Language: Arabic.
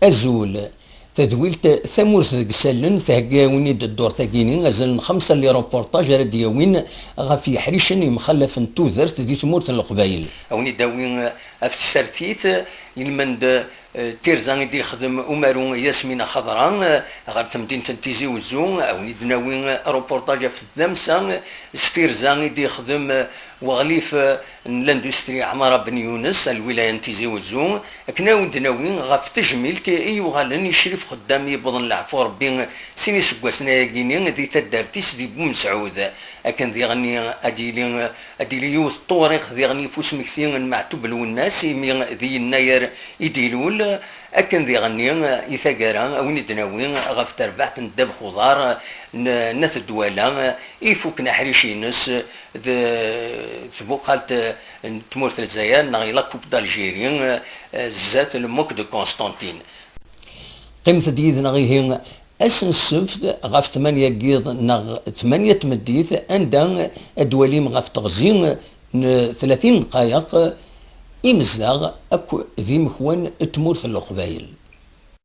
أزول تدويلت ثمورث قسالن ثهقاوني الدور تاكيني غزل خمسة اللي روبورتاج راديوين غفي حريشن مخلف توذرت دي ثمورث القبايل أوني داوين في السرتيت يلمند تيرزان دي خدم أمارو ياسمين خضران غير تمدينة تيزي وزون أوني دناوين روبورتاج في الدمسة ستيرزان دي خدم وغليف الاندستري عمارة بن يونس الولاية تيزي وزون كناو دناوين غف تجميل تي وغالن يشرف خدامي بضن العفو ربي سيني سكواسنا ياكيني دي تدارتيس دي بومسعود أكن ذي غني أديلي يوث طوريق ذي غني فوس مكثين معتوب الناس مي ذي الناير يديلول أكن ذي غني يثاقرا أو ندناوين غف تربعت ندب خضار نث الدوالة يفوكنا حريشينس ثبوقات تمورث الجزائر نغيلا كوب دالجيري زات الموك دو كونستانتين قيمة ديذ نغيهين أسن السفد غف 8 قيض نغ 8 تمديث عندها أدواليم غف تغزين 30 دقائق إمزاغ أكو ذي مخوان تمورث القبايل.